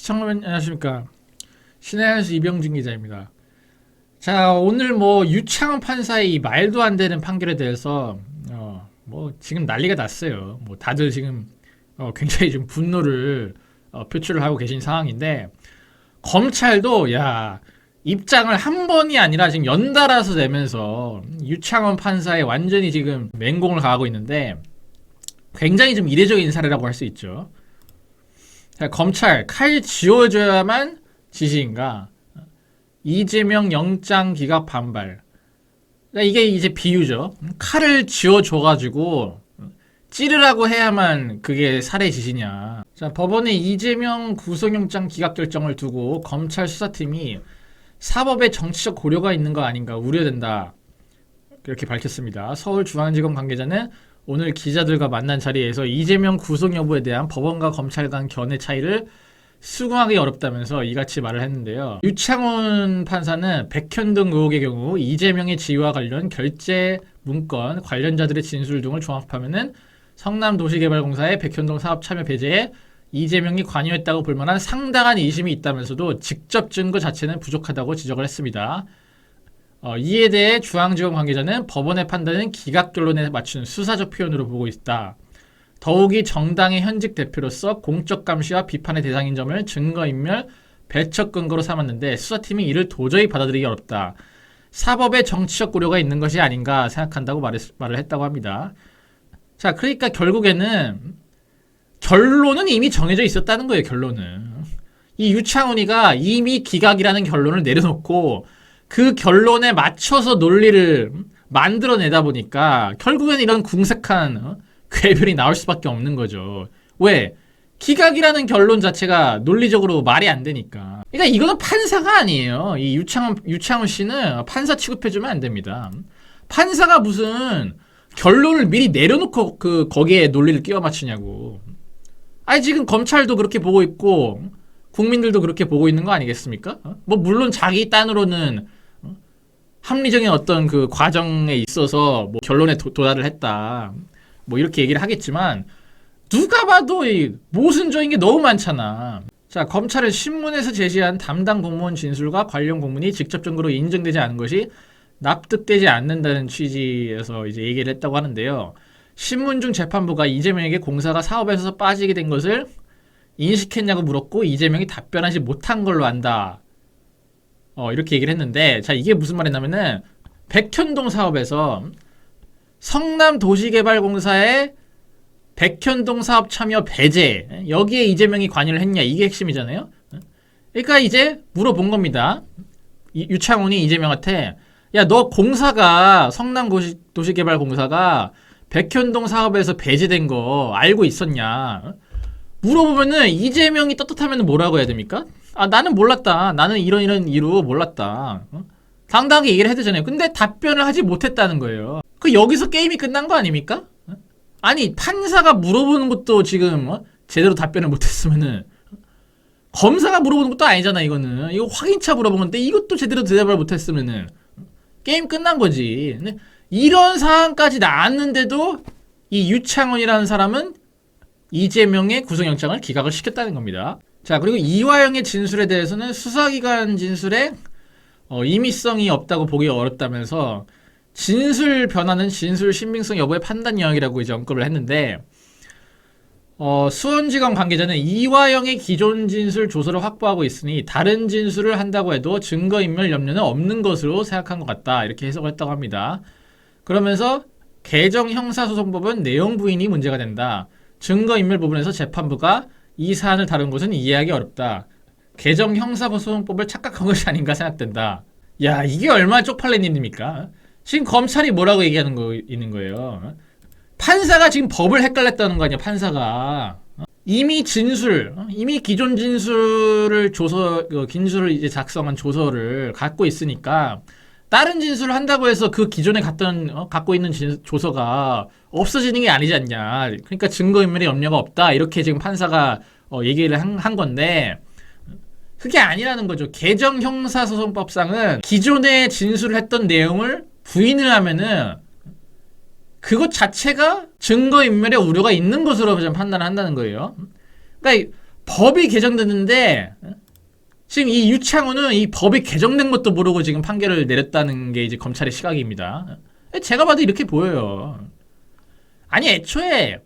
시청자분 안녕하십니까. 신의한수 이병진 기자입니다. 자, 오늘 유창훈 판사의 이 말도 안 되는 판결에 대해서 지금 난리가 났어요. 다들 지금 굉장히 좀 분노를 표출을 하고 계신 상황인데, 검찰도 입장을 한 번이 아니라 지금 연달아서 내면서 유창훈 판사에 완전히 지금 맹공을 가하고 있는데, 굉장히 좀 이례적인 사례라고 할 수 있죠. 자, 검찰 칼 쥐어줘야만 지시인가? 이재명 영장 기각 반발. 그러니까 이게 이제 비유죠. 칼을 쥐어줘가지고 찌르라고 해야만 그게 살해 지시냐. 자, 법원의 이재명 구속영장 기각 결정을 두고 검찰 수사팀이 사법에 정치적 고려가 있는 거 아닌가 우려된다. 그렇게 밝혔습니다. 서울중앙지검 관계자는 오늘 기자들과 만난 자리에서 이재명 구속 여부에 대한 법원과 검찰 간 견해 차이를 수긍하기 어렵다면서 이같이 말을 했는데요. 유창훈 판사는 백현동 의혹의 경우 이재명의 지위와 관련 결재 문건, 관련자들의 진술 등을 종합하면은 성남도시개발공사의 백현동 사업 참여 배제에 이재명이 관여했다고 볼 만한 상당한 의심이 있다면서도 직접 증거 자체는 부족하다고 지적을 했습니다. 이에 대해 중앙지검 관계자는 법원의 판단은 기각 결론에 맞춘 수사적 표현으로 보고 있다. 더욱이 정당의 현직 대표로서 공적 감시와 비판의 대상인 점을 증거인멸, 배척 근거로 삼았는데 수사팀이 이를 도저히 받아들이기 어렵다. 사법에 정치적 고려가 있는 것이 아닌가 생각한다고 말을 했다고 합니다. 자, 그러니까 결국에는 결론은 이미 정해져 있었다는 거예요. 결론은. 이 유창훈이가 이미 기각이라는 결론을 내려놓고 그 결론에 맞춰서 논리를 만들어내다 보니까 결국엔 이런 궁색한 궤변이 나올 수밖에 없는 거죠. 왜? 기각이라는 결론 자체가 논리적으로 말이 안 되니까. 그러니까 이거는 판사가 아니에요. 이 유창훈 씨는 판사 취급해주면 안 됩니다. 판사가 무슨 결론을 미리 내려놓고 거기에 논리를 끼워 맞추냐고. 아니, 지금 검찰도 그렇게 보고 있고 국민들도 그렇게 보고 있는 거 아니겠습니까? 물론 자기 딴으로는 합리적인 어떤 그 과정에 있어서 결론에 도달을 했다. 이렇게 얘기를 하겠지만 누가 봐도 이 모순적인 게 너무 많잖아. 자, 검찰은 신문에서 제시한 담당 공무원 진술과 관련 공문이 직접 증거로 인정되지 않은 것이 납득되지 않는다는 취지에서 이제 얘기를 했다고 하는데요. 신문 중 재판부가 이재명에게 공사가 사업에서 빠지게 된 것을 인식했냐고 물었고 이재명이 답변하지 못한 걸로 안다. 이렇게 얘기를 했는데, 자, 이게 무슨 말이냐면은 백현동 사업에서 성남도시개발공사의 백현동 사업 참여 배제, 여기에 이재명이 관여를 했냐, 이게 핵심이잖아요. 그러니까 이제 물어본 겁니다. 유창훈이 이재명한테, 야, 너 공사가 성남도시개발공사가 백현동 사업에서 배제된 거 알고 있었냐? 물어보면은 이재명이 떳떳하면 뭐라고 해야 됩니까? 나는 몰랐다. 나는 이런 이유로 몰랐다. 당당하게 얘기를 해야 되잖아요. 근데 답변을 하지 못했다는 거예요. 여기서 게임이 끝난 거 아닙니까? 아니, 판사가 물어보는 것도 지금 제대로 답변을 못했으면은 검사가 물어보는 것도 아니잖아. 이거는 이거 확인차 물어본 건데 이것도 제대로 대답을 못했으면은 게임 끝난 거지. 근데 이런 상황까지 나왔는데도 이 유창훈이라는 사람은 이재명의 구속영장을 기각을 시켰다는 겁니다. 자, 그리고 이화영의 진술에 대해서는 수사기관 진술에 임의성이 없다고 보기 어렵다면서 진술 변화는 진술 신빙성 여부의 판단 영역이라고 이제 언급을 했는데, 수원지검 관계자는 이화영의 기존 진술 조서를 확보하고 있으니 다른 진술을 한다고 해도 증거인멸 염려는 없는 것으로 생각한 것 같다. 이렇게 해석을 했다고 합니다. 그러면서 개정 형사소송법은 내용 부인이 문제가 된다. 증거인멸 부분에서 재판부가 이 사안을 다룬 것은 이해하기 어렵다. 개정 형사소송법을 착각한 것이 아닌가 생각된다. 야, 이게 얼마나 쪽팔린 일입니까? 지금 검찰이 뭐라고 있는 거예요? 판사가 지금 법을 헷갈렸다는 거 아니야, 판사가. 이미 기존 진술을 진술을 이제 작성한 조서를 갖고 있으니까 다른 진술을 한다고 해서 그 기존에 갖고 있는 조서가 없어지는 게 아니지 않냐. 그러니까 증거인멸의 염려가 없다. 이렇게 지금 판사가 얘기를 한 건데, 그게 아니라는 거죠. 개정 형사소송법상은 기존에 진술을 했던 내용을 부인을 하면은 그것 자체가 증거인멸의 우려가 있는 것으로 판단을 한다는 거예요. 그러니까 법이 개정됐는데 지금 이 유창훈은 이 법이 개정된 것도 모르고 지금 판결을 내렸다는 게 이제 검찰의 시각입니다. 제가 봐도 이렇게 보여요. 아니 애초에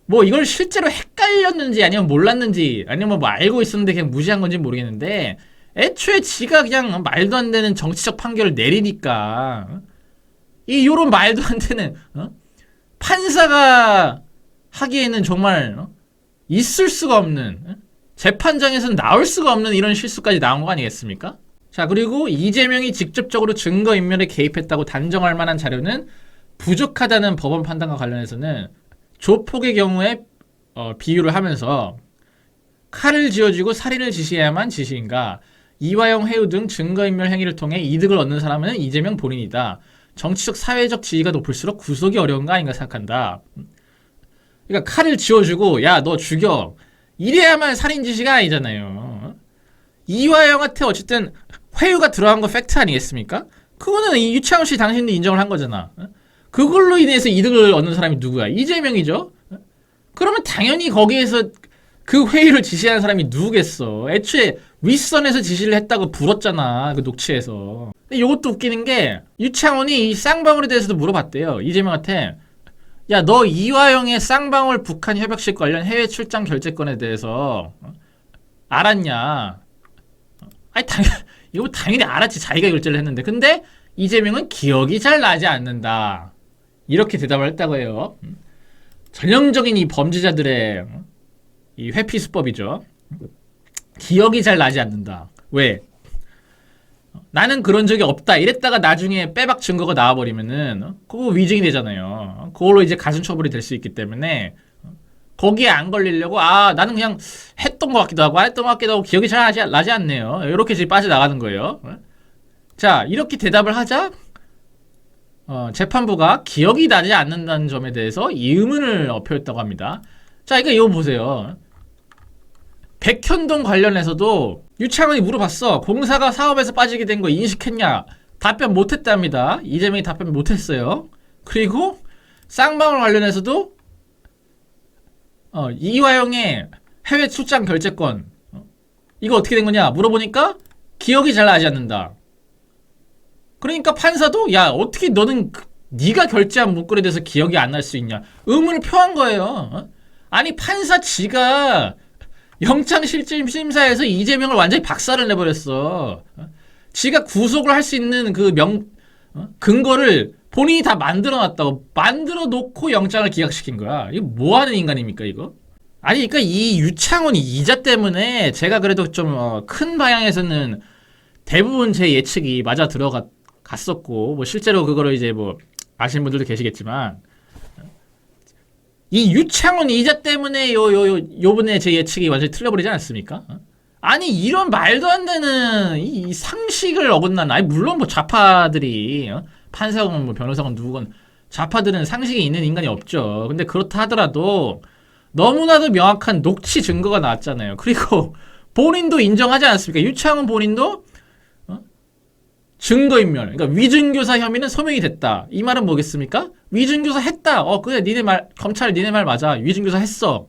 뭐 이걸 실제로 헷갈렸는지 아니면 몰랐는지 아니면 뭐 알고 있었는데 그냥 무시한 건지 모르겠는데 애초에 지가 그냥 말도 안 되는 정치적 판결을 내리니까 이 요런 말도 안 되는 판사가 하기에는 정말 있을 수가 없는 재판장에서는 나올 수가 없는 이런 실수까지 나온 거 아니겠습니까? 자, 그리고 이재명이 직접적으로 증거인멸에 개입했다고 단정할 만한 자료는 부족하다는 법원 판단과 관련해서는 조폭의 경우에 비유를 하면서 칼을 쥐어주고 살인을 지시해야만 지시인가, 이화영, 해우 등 증거인멸 행위를 통해 이득을 얻는 사람은 이재명 본인이다. 정치적 사회적 지위가 높을수록 구속이 어려운 거 아닌가 생각한다. 그러니까 칼을 쥐어주고 야 너 죽여 이래야만 살인 지시가 아니잖아요. 이화영한테 어쨌든 회유가 들어간 거 팩트 아니겠습니까? 그거는 이 유창훈 씨 당신도 인정을 한 거잖아. 그걸로 인해서 이득을 얻는 사람이 누구야? 이재명이죠. 그러면 당연히 거기에서 그 회유를 지시하는 사람이 누구겠어? 애초에 윗선에서 지시를 했다고 불었잖아. 그 녹취에서. 근데 이것도 웃기는 게 유창훈이 이 쌍방울에 대해서도 물어봤대요. 이재명한테. 야, 너 이화영의 쌍방울 북한 협약식 관련 해외 출장 결재건에 대해서 알았냐? 아니 이거 당연히 알았지. 자기가 결재를 했는데. 근데 이재명은 기억이 잘 나지 않는다. 이렇게 대답을 했다고 해요. 전형적인 이 범죄자들의 이 회피수법이죠. 기억이 잘 나지 않는다. 왜? 나는 그런 적이 없다. 이랬다가 나중에 빼박 증거가 나와버리면은 그거 위증이 되잖아요. 그걸로 이제 가중처벌이 될 수 있기 때문에 거기에 안 걸리려고 나는 그냥 했던 것 같기도 하고 안 했던 것 같기도 하고 기억이 잘 나지 않네요. 이렇게 지금 빠져나가는 거예요. 자, 이렇게 대답을 하자 재판부가 기억이 나지 않는다는 점에 대해서 의문을 표했다고 합니다. 자, 이거 보세요. 백현동 관련해서도 유창훈이 물어봤어. 공사가 사업에서 빠지게 된 거 인식했냐? 답변 못했답니다. 이재명이 답변 못했어요. 그리고 쌍방울 관련해서도 이화영의 해외 출장 결재권 이거 어떻게 된 거냐 물어보니까 기억이 잘 나지 않는다. 그러니까 판사도 야 어떻게 너는 네가 결재한 문건에 대해서 기억이 안 날 수 있냐 의문을 표한 거예요. 아니 판사 지가 영장실질심사에서 이재명을 완전히 박살을 내버렸어. 지가 구속을 할 수 있는 그 근거를 본인이 다 만들어놨다고 만들어 놓고 영장을 기각시킨 거야. 이거 뭐 하는 인간입니까 이거? 아니 그러니까 이 유창훈 이자 때문에 제가 그래도 좀 큰 방향에서는 대부분 제 예측이 맞아 들어갔었고 뭐 실제로 그거를 이제 뭐 아시는 분들도 계시겠지만 이 유창훈 이자 때문에 요번에 제 예측이 완전히 틀려버리지 않았습니까? 아니 이런 말도 안 되는 이 상식을 어긋난 아니 물론 뭐 좌파들이 판사건 뭐 변호사건 누구건 좌파들은 상식이 있는 인간이 없죠. 근데 그렇다 하더라도 너무나도 명확한 녹취 증거가 나왔잖아요. 그리고 본인도 인정하지 않았습니까? 유창훈 본인도 증거인멸, 그러니까 위증교사 혐의는 소명이 됐다. 이 말은 뭐겠습니까? 위증교사 했다. 그래, 니네 말, 검찰 니네 말 맞아. 위증교사 했어.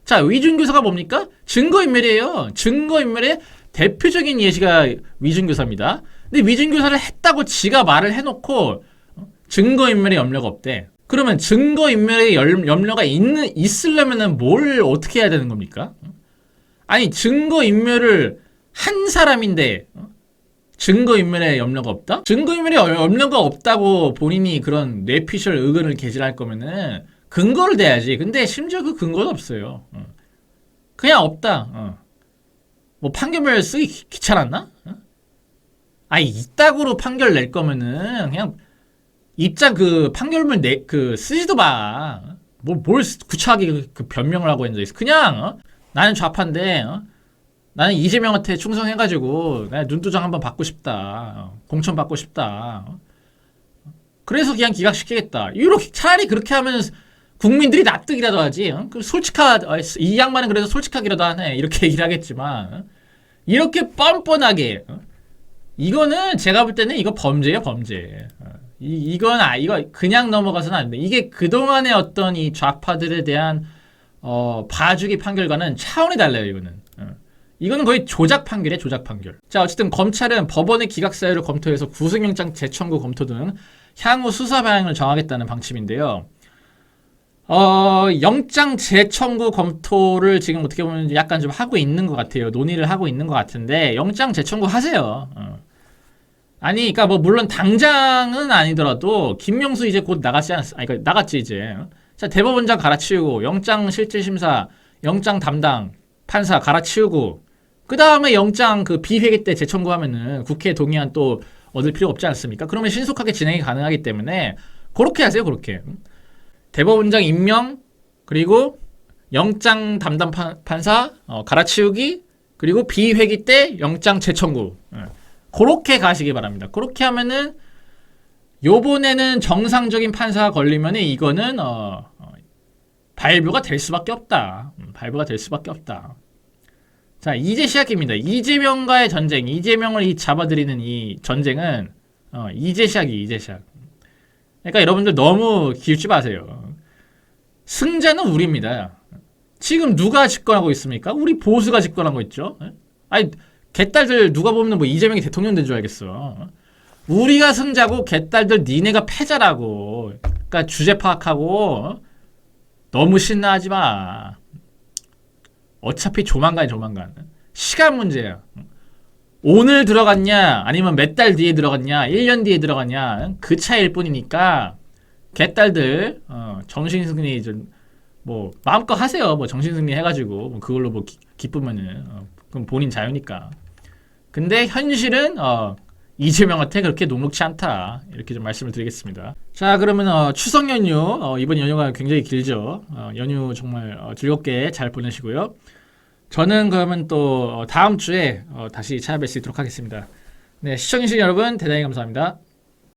자, 위증교사가 뭡니까? 증거인멸이에요. 증거인멸의 대표적인 예시가 위증교사입니다. 근데 위증교사를 했다고 지가 말을 해놓고 증거인멸의 염려가 없대. 그러면 증거인멸의 염려가 있으려면은 뭘 어떻게 해야 되는 겁니까? 아니, 증거인멸을 한 사람인데, 증거인멸에 염려가 없다? 증거인멸에 염려가 없다고 본인이 그런 뇌피셜 의견을 개진할 거면은 근거를 대야지. 근데 심지어 그 근거도 없어요. 그냥 없다. 뭐 판결문 쓰기 귀찮았나? 아니 이따구로 판결 낼 거면은 그냥 입장 그 판결문 쓰지도 마. 뭘 구차하게 그 변명을 하고 앉아 있어. 그냥 나는 좌파인데 나는 이재명한테 충성해가지고 내가 눈도장 한번 받고 싶다. 공천 받고 싶다. 그래서 그냥 기각시키겠다. 이렇게 차라리 그렇게 하면 국민들이 납득이라도 하지. 이 양반은 그래도 솔직하기라도 하네. 이렇게 얘기를 하겠지만 이렇게 뻔뻔하게 이거는 제가 볼 때는 이거 범죄예요, 범죄. 이거 그냥 넘어가서는 안 돼. 이게 그동안의 어떤 이 좌파들에 대한 봐주기 판결과는 차원이 달라요, 이거는. 이거는 거의 조작 판결이에요, 조작 판결. 자, 어쨌든 검찰은 법원의 기각 사유를 검토해서 구속영장 재청구 검토 등 향후 수사 방향을 정하겠다는 방침인데요. 영장 재청구 검토를 지금 어떻게 보면 약간 좀 하고 있는 것 같아요. 논의를 하고 있는 것 같은데, 영장 재청구 하세요. 아니, 그니까 뭐, 물론 당장은 아니더라도, 김명수 이제 곧 나갔지 않았어? 아니, 그러니까 나갔지, 이제. 자, 대법원장 갈아치우고, 영장 실질심사, 영장 담당, 판사 갈아치우고, 그 다음에 영장 그 비회기 때 재청구하면은 국회 동의안 또 얻을 필요 없지 않습니까? 그러면 신속하게 진행이 가능하기 때문에, 그렇게 하세요, 그렇게. 대법원장 임명, 그리고 영장 담당 판사, 갈아치우기, 그리고 비회기 때 영장 재청구. 그렇게 가시기 바랍니다. 그렇게 하면은 요번에는 정상적인 판사가 걸리면 이거는 발부가 될 수밖에 없다. 발부가 될 수밖에 없다. 자, 이제 시작입니다. 이재명과의 전쟁, 이재명을 잡아들이는 이 전쟁은 이제 시작이 이제 시작. 그러니까 여러분들 너무 기웃지 마세요. 승자는 우리입니다. 지금 누가 집권하고 있습니까? 우리 보수가 집권하고 있죠. 아니, 개딸들 누가 보면 뭐 이재명이 대통령 된 줄 알겠어. 우리가 승자고 개딸들 니네가 패자라고. 그러니까 주제 파악하고 너무 신나하지 마. 어차피 조만간에 조만간. 시간 문제야. 오늘 들어갔냐 아니면 몇 달 뒤에 들어갔냐 1년 뒤에 들어갔냐 그 차이일 뿐이니까 개딸들 정신승리 좀 뭐 마음껏 하세요. 뭐 정신승리 해가지고 뭐 그걸로 뭐 기쁘면은 그럼 본인 자유니까. 근데 현실은 이재명한테 그렇게 녹록치 않다. 이렇게 좀 말씀을 드리겠습니다. 자, 그러면 추석 연휴 이번 연휴가 굉장히 길죠. 연휴 정말 즐겁게 잘 보내시고요. 저는 그러면 또 다음 주에 다시 찾아뵐 수 있도록 하겠습니다. 네, 시청해주신 여러분 대단히 감사합니다.